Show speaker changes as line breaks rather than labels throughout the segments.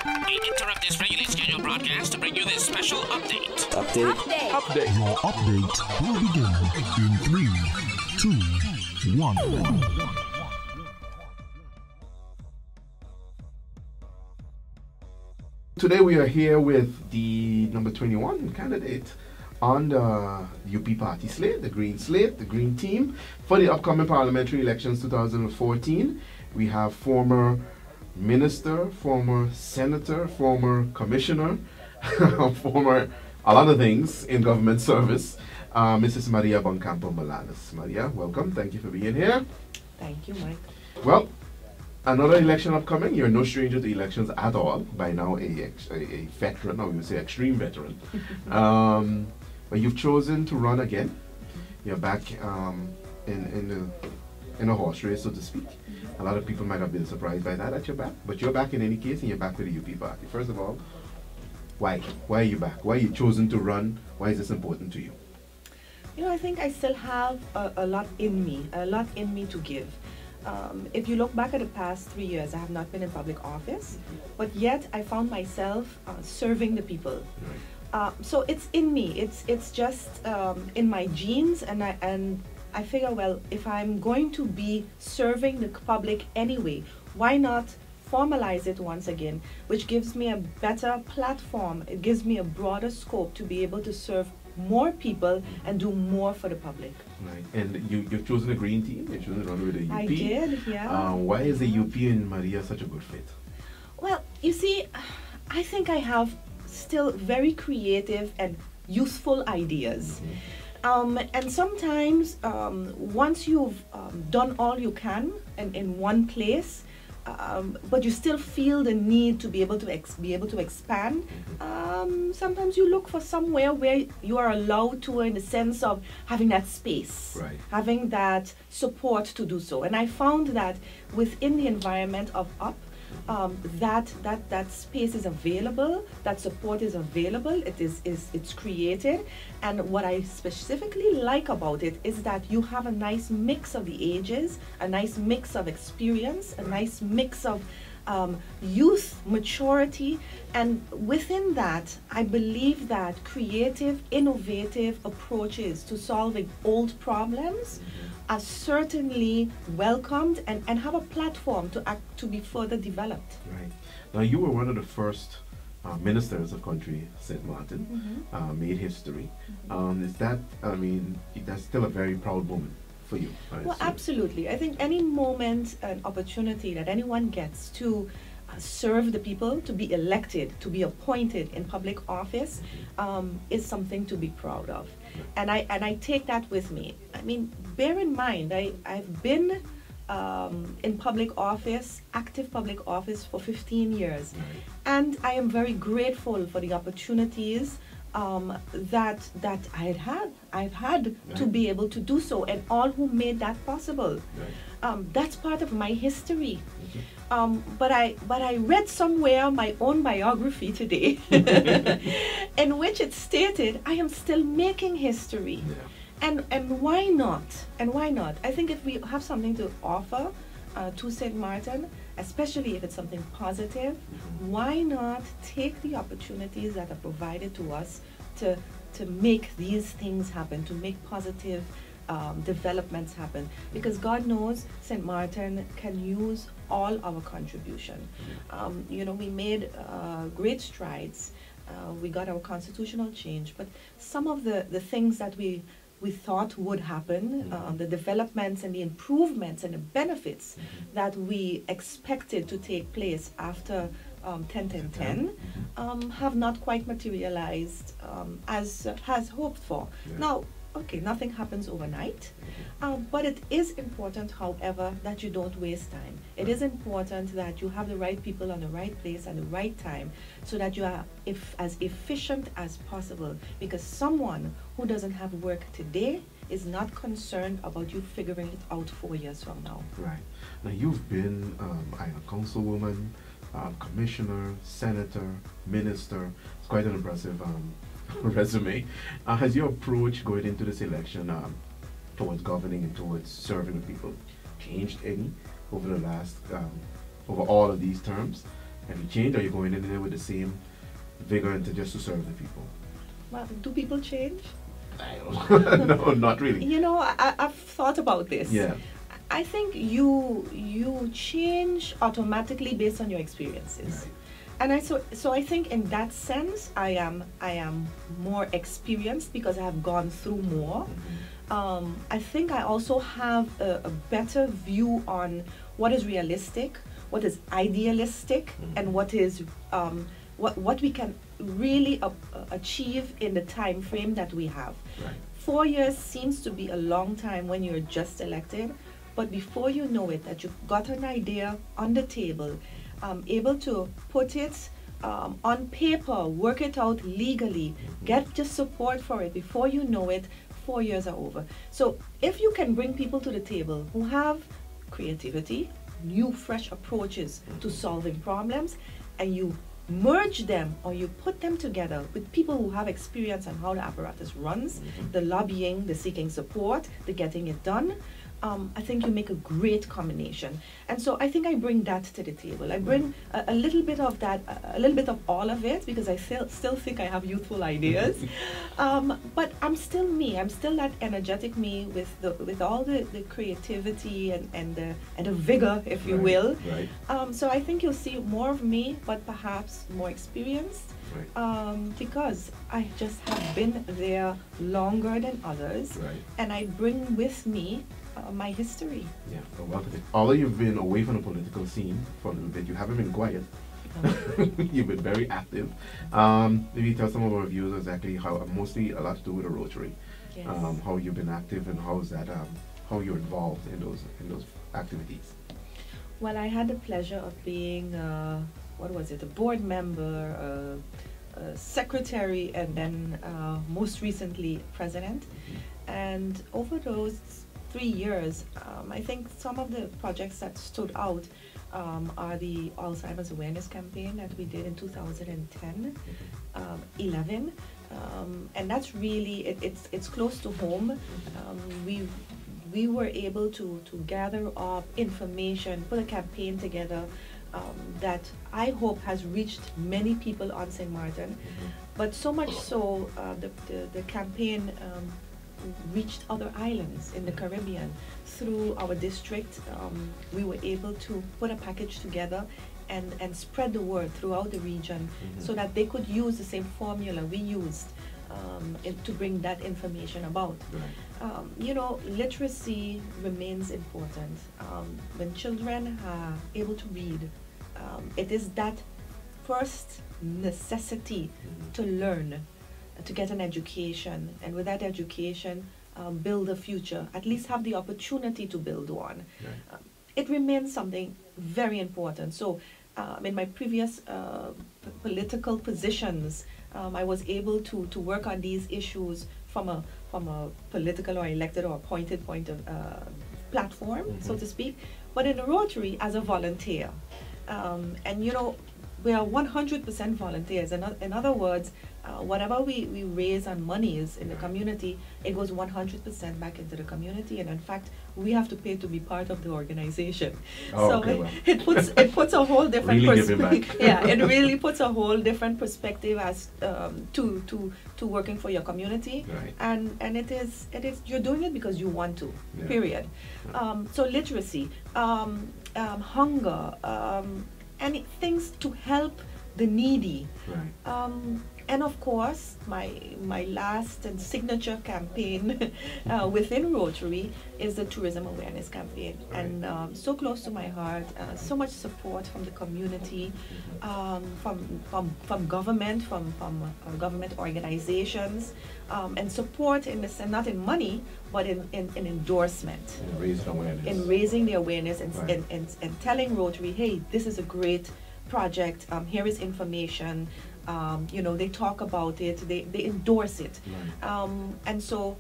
We interrupt this regularly scheduled broadcast to bring you this special update.
Update. Your update will begin in 3, 2, 1.
Today we are here with the number 21 candidate on the UP party slate, the Green team, for the upcoming parliamentary elections 2014. We have former minister, former senator, former commissioner, former a lot of things in government service, Mrs. Maria Buncamper-Molanus. Maria, welcome. Thank you for being here.
Thank you, Mike.
Well, another election upcoming. You're no stranger to elections at all. By now, a veteran, or we would say extreme veteran. But you've chosen to run again. You're back in a horse race, so to speak. A lot of people might have been surprised by that you're back. But you're back in any case, and you're back with the UP party. First of all, why? Why are you back? Why are you chosen to run? Why is this important to you?
You know, I think I still have a lot in me to give. If you look back at the past 3 years, I have not been in public office, but yet I found myself serving the people. So it's in me. It's just in my genes, and I figure, well, if I'm going to be serving the public anyway, why not formalize it once again, which gives me a better platform. It gives me a broader scope to be able to serve more people and do more for the public.
Right. And you've chosen a green team. You've chosen to run with the UP.
I did, yeah.
Why is the UP and Maria such a good fit?
Well, you see, I think I have still very creative and useful ideas. And sometimes once you've done all you can in one place, but you still feel the need to be able to expand. Sometimes you look for somewhere where you are allowed to, in the sense of having that space,
right,
having that support to do so. And I found that within the environment of UP, that space is available, that support is available, it's created. And what I specifically like about it is that you have a nice mix of the ages, a nice mix of experience, a nice mix of youth, maturity, and within that, I believe that creative, innovative approaches to solving old problems are certainly welcomed and have a platform to be further developed.
Right. Now, you were one of the first ministers of country St. Martin, made history. Is that, I mean, that's still a very proud moment for you?
Well, absolutely. I think any moment and opportunity that anyone gets to serve the people, to be elected, to be appointed in public office, is something to be proud of. And I take that with me. I mean, bear in mind, I've been in public office, active public office, for 15 years. And I am very grateful for the opportunities that I've had to be able to do so, and all who made that possible. That's part of my history. But I read somewhere my own biography today, in which it stated I am still making history. And why not? And why not? I think if we have something to offer to St. Martin, especially if it's something positive, why not take the opportunities that are provided to us to make these things happen, to make positive developments happen? Because God knows St. Martin can use all our contribution. You know, we made great strides. We got our constitutional change, but some of the things that we thought would happen, the developments and the improvements and the benefits that we expected to take place after 10-10-10 have not quite materialized as hoped for. Now, okay, nothing happens overnight, but it is important, however, that you don't waste time. It is important that you have the right people on the right place at the right time, so that you are as efficient as possible, because someone who doesn't have work today is not concerned about you figuring it out 4 years from now.
Right. Now, you've been either councilwoman, commissioner, senator, minister. It's quite an impressive resume. Has your approach going into this election towards governing and towards serving the people changed any over the last, over all of these terms? Have you changed, or are you going in there with the same vigor and just to serve the people?
Well, do people change?
No, not really.
You know, I've thought about this.
Yeah.
I think you change automatically based on your experiences.
Right.
And I think in that sense I am more experienced because I have gone through more. I think I also have a better view on what is realistic, what is idealistic, and what is what we can really achieve in the time frame that we have.
Right.
4 years seems to be a long time when you're just elected, but before you know it, that you've got an idea on the table, able to put it on paper, work it out legally, get the support for it. Before you know it, 4 years are over. So if you can bring people to the table who have creativity, new, fresh approaches to solving problems, and you merge them or you put them together with people who have experience on how the apparatus runs, the lobbying, the seeking support, the getting it done, I think you make a great combination. And so I think I bring that to the table. I bring a little bit of that, a little bit of all of it, because I still think I have youthful ideas. But I'm still me. I'm still that energetic me with all the creativity and the vigor, if you will.
Right.
So I think you'll see more of me, but perhaps more experienced.
Right.
Because I just have been there longer than others,
Right.
and I bring with me my history.
Yeah. Well, although you've been away from the political scene for a little bit, you haven't been quiet. You've been very active. Maybe tell some of our viewers exactly how, mostly a lot to do with the Rotary.
Yes.
How you've been active and how's that, how you're involved in those activities.
Well, I had the pleasure of being, a board member, a secretary, and then most recently president. And over those 3 years, I think some of the projects that stood out are the Alzheimer's awareness campaign that we did in 2010, 11, and that's really it's close to home. We were able to gather up information, put a campaign together that I hope has reached many people on St. Martin, but so much so the campaign reached other islands in the Caribbean. Through our district, we were able to put a package together and spread the word throughout the region so that they could use the same formula we used to bring that information about.
Right.
You know, literacy remains important. When children are able to read, it is that first necessity to learn, to get an education, and with that education, build a future, at least have the opportunity to build one.
Right.
It remains something very important. So in my previous political positions, I was able to work on these issues from a political or elected or appointed point of platform, so to speak, but in a Rotary as a volunteer. And you know, we are 100% volunteers. In other words, whatever we raise on monies in the community, it goes 100% back into the community, and in fact, we have to pay to be part of the organization.
Oh,
so
okay, well.
it puts a whole different
Really giving
perspective.
back.
Yeah, it really puts a whole different perspective as to working for your community,
Right.
and it is you're doing it because you want to.
Yeah.
Period. So literacy, hunger, and things to help the needy.
Right.
And of course, my last and signature campaign within Rotary is the tourism awareness campaign,
Right.
and so close to my heart. So much support from the community, from government, from government organizations, and support in the sense, not in money, but in endorsement.
And raising awareness.
In raising the awareness and,
Right.
and telling Rotary, hey, this is a great project. Here is information. You know, they talk about it, they endorse it.
Right.
And so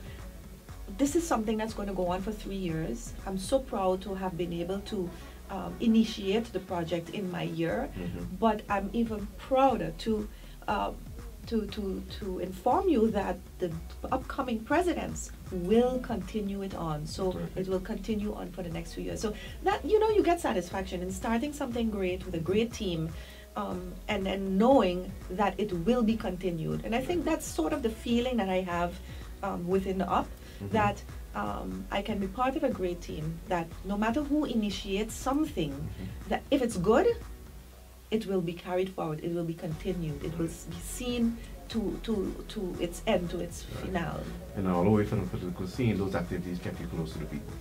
this is something that's going to go on for 3 years. I'm so proud to have been able to initiate the project in my year, but I'm even prouder to inform you that the upcoming presidents will continue it on. So
Perfect.
it will continue on for the next few years. So that, you know, you get satisfaction in starting something great with a great team. and then knowing that it will be continued. And I think that's sort of the feeling that I have within the UP, that I can be part of a great team, that no matter who initiates something, that if it's good, it will be carried forward, it will be continued, it will be seen to its end, to its finale.
And all the way from the political scene, those activities kept you close to the people.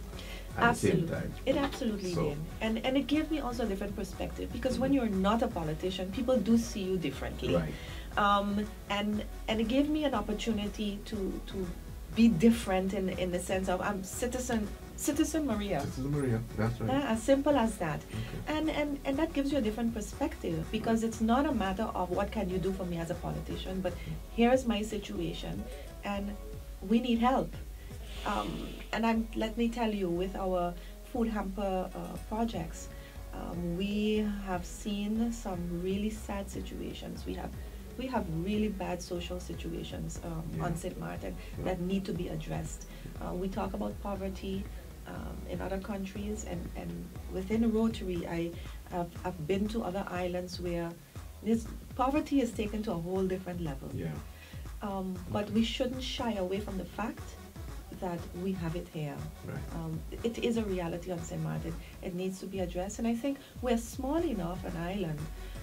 Absolutely. It absolutely did. And it gave me also a different perspective, because when you're not a politician, people do see you differently.
Right.
And it gave me an opportunity to be different in the sense of I'm Citizen Maria.
Citizen Maria, that's right.
As simple as that.
Okay.
And that gives you a different perspective, because it's not a matter of what can you do for me as a politician, but here's my situation and we need help. And let me tell you, with our food hamper projects, we have seen some really sad situations. We have really bad social situations on St. Martin that need to be addressed. We talk about poverty in other countries, and within Rotary, I've been to other islands where this poverty is taken to a whole different level.
Yeah.
But we shouldn't shy away from the fact that we have it here.
Right.
It is a reality on St. Martin. It needs to be addressed, and I think we're small enough, an island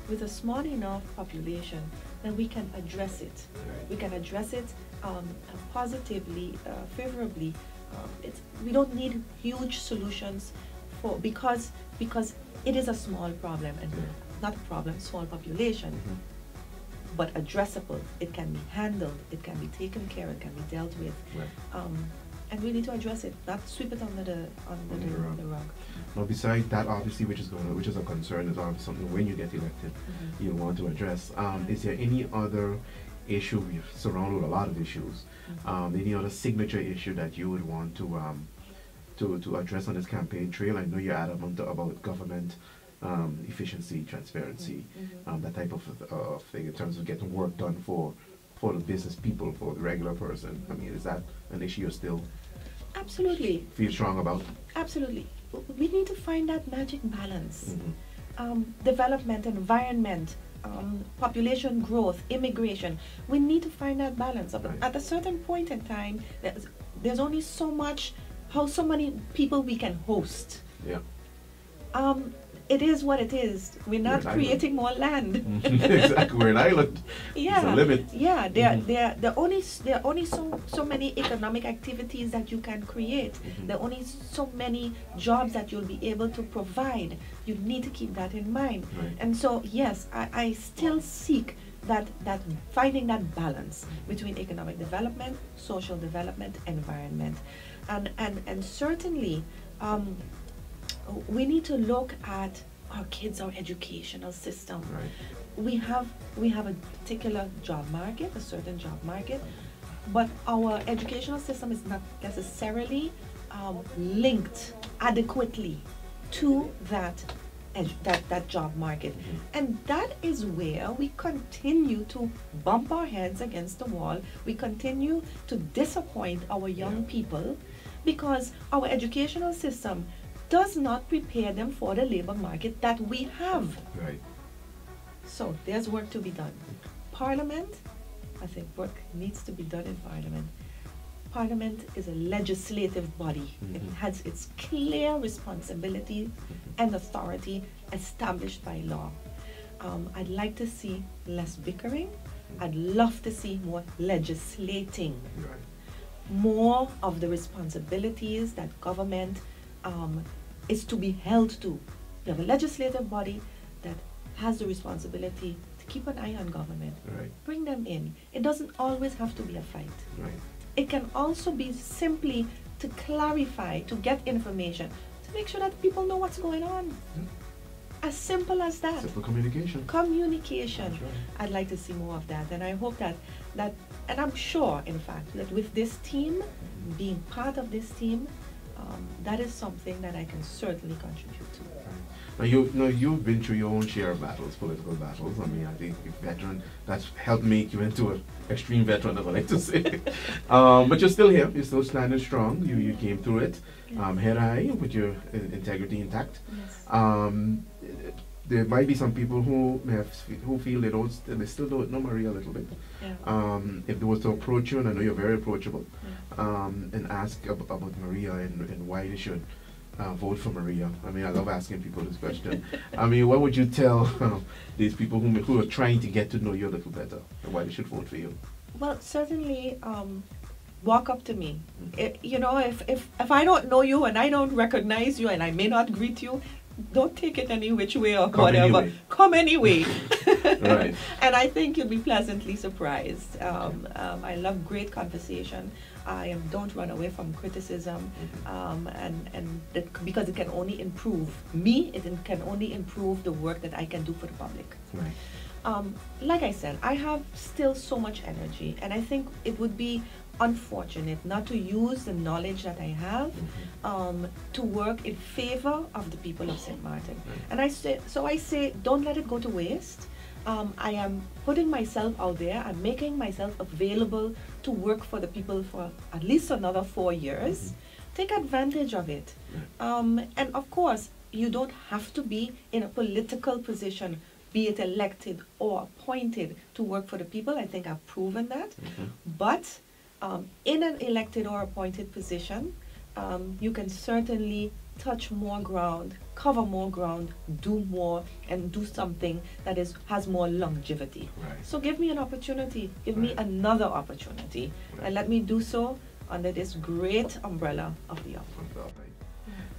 with a small enough population, that we can address it.
Right.
We can address it positively, favorably. We don't need huge solutions because it is a small problem, and not a problem, small population, but addressable. It can be handled, it can be taken care, it can be dealt with.
Right.
And we need to address it, not sweep it under the rug.
Now, besides that, obviously, which is a concern, is obviously something when you get elected, you want to address. Is there any other issue? We're surrounded with a lot of issues. Any other signature issue that you would want to address on this campaign trail? I know you're adamant about government efficiency, transparency, that type of thing in terms of getting work done for the business people, for the regular person. I mean, is that an issue you're still
absolutely
feel strong about?
Absolutely. We need to find that magic balance. Development, environment, population growth, immigration. We need to find that balance.
Right.
At a certain point in time, there's only so many people we can host.
Yeah.
It is what it is. We're not creating more land.
Exactly, we're an island.
Yeah.
There's a limit.
Yeah, there are only so many economic activities that you can create. There are only so many jobs that you'll be able to provide. You need to keep that in mind.
Right.
And so, yes, I still seek that finding that balance between economic development, social development, environment, and certainly. We need to look at our kids, our educational system.
Right.
We have a particular job market, a certain job market, but our educational system is not necessarily linked adequately to that job market. And that is where we continue to bump our heads against the wall. We continue to disappoint our young people, because our educational system does not prepare them for the labor market that we have.
Right.
So there's work to be done. Parliament, I think work needs to be done in Parliament. Parliament is a legislative body. It has its clear responsibility and authority established by law. I'd like to see less bickering. I'd love to see more legislating.
Right.
More of the responsibilities that government is to be held to. You have a legislative body that has the responsibility to keep an eye on government.
Right.
Bring them in. It doesn't always have to be a fight.
Right.
It can also be simply to clarify, to get information, to make sure that people know what's going on. As simple as that.
Simple communication.
Communication.
That's right.
I'd like to see more of that, and I hope that and I'm sure, in fact, that with this team, being part of this team, that is something that I can certainly contribute to.
Now you've been through your own share of battles, political battles. I mean, I think you're a veteran. That's helped make you into an extreme veteran, as I like to say. But you're still here. You're still standing strong. You came through it, head high, with your integrity intact.
Yes.
there might be some people who who feel they still don't know Maria a little bit.
Yeah.
If they were to approach you, and I know you're very approachable, and ask about Maria and why they should vote for Maria. I mean, I love asking people this question. I mean, what would you tell these people who are trying to get to know you a little better and why they should vote for you?
Well, certainly, walk up to me. You know, if I don't know you and I don't recognize you and I may not greet you, don't take it any which way or whatever.
Anyway.
Come anyway.
Right.
And I think you'll be pleasantly surprised. I love great conversation. Don't run away from criticism, because it can only improve me. It can only improve the work that I can do for the public.
Right.
Like I said, I have still so much energy, and I think it would be unfortunate not to use the knowledge that I have to work in favor of the people of St. Martin. And I say, don't let it go to waste. I am putting myself out there. I'm making myself available to work for the people for at least another 4 years. Take advantage of it. And of course, you don't have to be in a political position, be it elected or appointed, to work for the people. I think I've proven that. But in an elected or appointed position, you can certainly touch more ground, cover more ground, do more, and do something that has more longevity.
Right.
So give me an opportunity, give me another opportunity, and let me do so under this great umbrella of the office.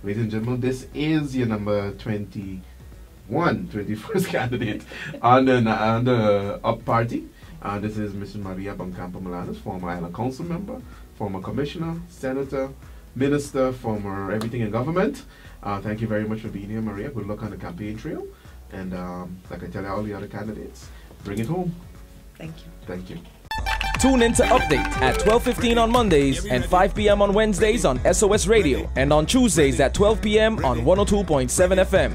Ladies and gentlemen, this is your number 21st candidate on the Up Party. This is Mrs. Maria Buncamper-Molanus, former Island Council member, former commissioner, senator, minister, former everything in government. Thank you very much for being here, Maria. Good luck on the campaign trail. And like I tell all the other candidates, bring it home.
Thank you.
Thank you.
Tune in to Update at 12:15 on Mondays and 5 p.m. on Wednesdays on SOS Radio, and on Tuesdays at 12 p.m. on 102.7 FM.